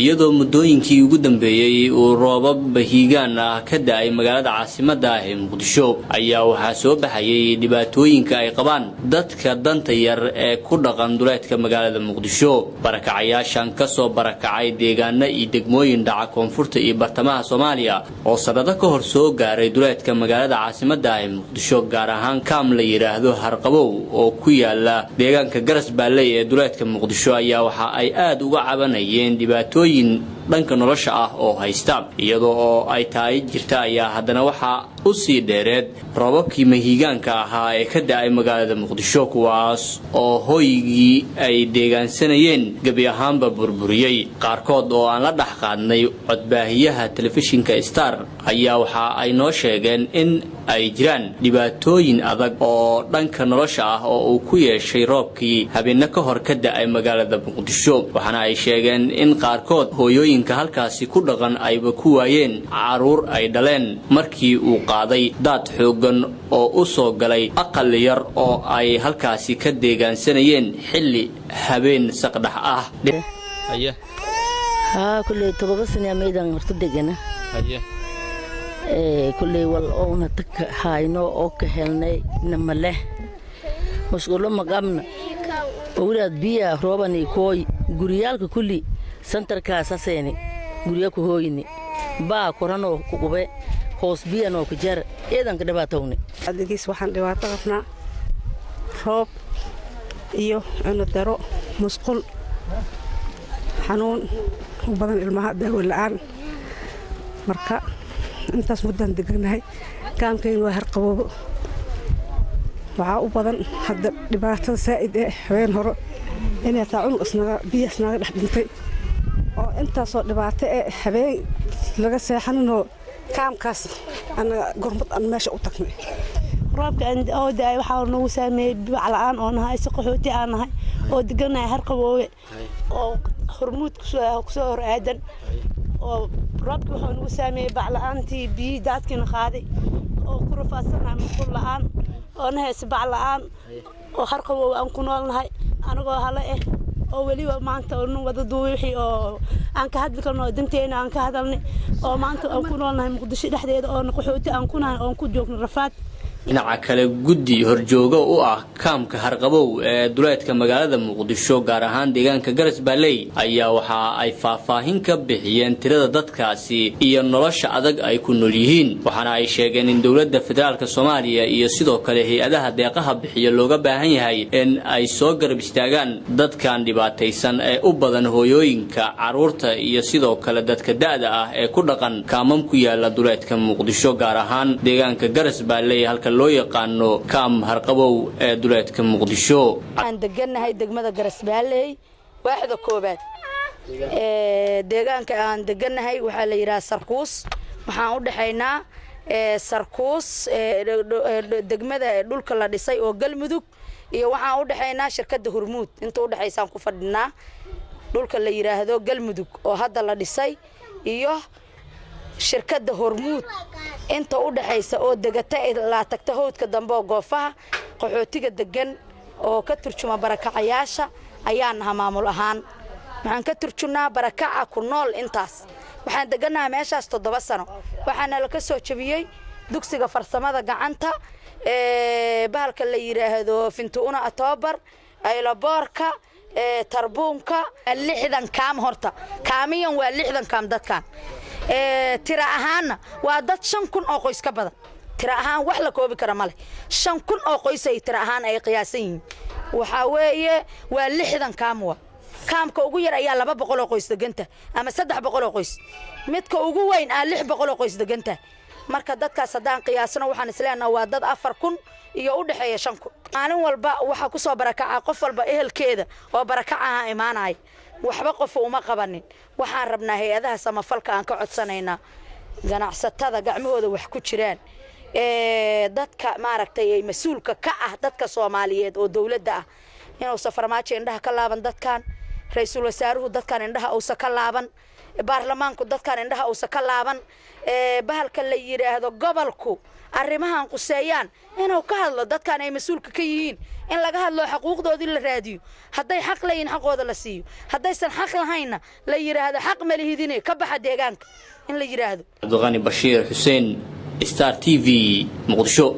iyadoo muddooyinkii ugu dambeeyay uu roobab bahiigaan ah ka da'ay magaalada caasimadda ah ee Muqdisho ayaa waxaa soo baxayay dhibaatooyinka ay qabaan dadka danta yar ee ku dhaqan duleedka magaalada Muqdisho barakacayaashan ka soo barakacay deegaano iyo degmooyin dhaca koonfurta iyo bartamaha Soomaaliya oo sanado ka hor soo gaaray duleedka magaalada caasimadda ah ee Muqdisho gaar ahaan kaam la yiraahdo Harqabow oo ku yaala deegaanka Garas Baaley ee duleedka Muqdisho ayaa waxa ay aad uga cabanayeen dhibaatooyin dhanka nolosha ah oo haysta iyadoo oo ay tahay jirta ayaa haddana waxa u sii dheereed roobabkii mahiigaanka ahaa ee ka da'ay magaalada Muqdisho kuwaas oo hoygii ay deegaansanayeen gabi ahaanba burburiyay qaarkood oo aan la dhax qaadnay codbaahiyaha telefishinka Star ayaa waxa ay noo sheegeen in ay jiraan dhibaatooyin adag oo dhanka nolosha ah oo uu ku yeeshay roobkii habeenna ka hor ka da'ay magaalada Muqdisho waxaana ay sheegeen in qaarkood hooyooyinka halkaasi ku dhaqan ayba ku waayeen caruur ay dhaleen markii uu qaaday daad xoogan oo u soo galay aqal yar oo ay halkaasi ka deegaansanayeen xilli habeen saqdhax ah kullee 7 sano meedan horta degana kullee wal oona taka hayno oo ka helnay namale musqulo magabna awraad biya roobani kooy guriyalka kulli santarka saseeni guriya ku hooyini baa korano ku qube hoos biyan oo ku jar eedan ka dhibaatowni adigiis waxaan dhibaato qabnaa roob iyo cunno daro musqul xanuun u badan ilmaha daawo la'aan marka intaas muddan deganahay kaamkeen waa Harqabow waxa u badan hadda dhibaatada saa'id ah habeen hore inay taacun isnaga biyasnaga dhex dhintay oo intaasoo dhibaato ah habeen laga seexanino kaamkaas ana gormad aan meesha u tagnay roobka oo daay waxa nagu saameeyay baclaan oo nahay qaxooti aan nahay oo deganahay Harqabow oo hormuud ku soo hor aadan oo roobka waxa nagu saameeyay baclaantii biyo daadkina qaaday oo ku rafaasana musqul la'aan oo nahay baclaan oo Harqabow aan ku noolnahay anagoo hala oo waliba maanta oo wada duuwixii oo aan ka hadli karno danteena aan ka hadalnay oo maanta aan ku noolnahay Muqdisho dhexdeeda oo qaxooti aan ku nahay oo ku joogno rafaad dhinaca kale guddi horjooga u ah kaamka Harqabow ee duleedka magaalada Muqdisho gaar ahaan deegaanka Garas Baaley ayaa waxa ay faahfaahin ka bixiyeen tirada dadkaasi iyo nolosha adag ay ku nool yihiin waxaana ay sheegeen in dawladda federaalka Soomaaliya iyo sidoo kale hay'adaha deeqaha bixiya looga baahan yahay in ay soo garab istaagaan dadkan dhibaataysan ee u badan hooyooyinka caruurta iyo sidoo kale dadka da'da ah ee ku dhaqan kaamam ku yaala duleedka Muqdisho gaar ahaan deegaanka Garas Baaley halka loo yaqaano kaam Harqabow ee duleedka Muqdisho aan deganahay degmada Garas Baaley waaxda koobaad deegaanka aan deganahay waxa la yiraahdaa Sarkuus waxaan u dhaxaynaa Sarkuus degmada dhulka la dhisay oo Galmudug iyo waxaan u dhaxaynaa shirkadda Hormuud inta u dhaxaysaan ku fadhinaa dhulka la yiraahdo Galmudug oo hadda la dhisay iyo shirkadda Hormuud inta u dhaxaysa oo degata la tagta hoodka dambe oo goofaha qaxootiga degan oo ka turjuma barakacayaasha ayaan maamul ahaan waxaan ka turjunaa barakaca ku nool intaas waxaan deganahay meeshaas 7 sano waxaana la ka soo jabiyay dugsiga farsamada gacanta bahalka la yiraahdo Fintuuna October aylaboorka tarbuunka 60 kaam horta kaamiyan waa 60 kaam dadkan tira ahaan waa dad 5,000 oo qoys ka badan tira ahaan wax la koobi kara male 5,000 oo qoys ay tira ahaan ay qiyaasan yihiin waxa weeye waa 60 kaamwa kaamka ugu yar ayaa 200 oo qoys deganta ama 300 oo qoys midka ugu weyn 600 oo qoys deganta marka dadkaas hadaan qiyaasano waxaan isleenahay waa dad 4,000 iyo u dhaxeeya 5,000 maalin walba waxa ku soo barakaca qof walba ehelkeeda oo barakaca imaanay waxba qof uma qabanin waxaan rabnaa hay'adaha samafalka aan ka codsanaynaa ganacsatada gacmahooda wax ku jiraan dadka maaragtay ay mas'uulka ka ah dadka Soomaaliyeed oo dawladda ah inuu safarmaajo indhaha ka laaban dadkan ra'iisul wasaaruhu dadkan indhaha uusa ka laaban baarlamaanku dadkan indhaha uusa ka laaban bahalka la yiraahdo gobolku arrimahan quseeyaan inuu ka hadlo dadkan ay mas'uulka ka yihiin in laga hadlo xuquuqdoodii la raadiyo hadday xaq leeyihiin xaqooda la siiyo haddaysan xaq lahayna la yiraahdo xaq ma lihidine ka baxa deegaanka in la yiraahdo Abdulqani Bashiir Hussein Star TV Muqdisho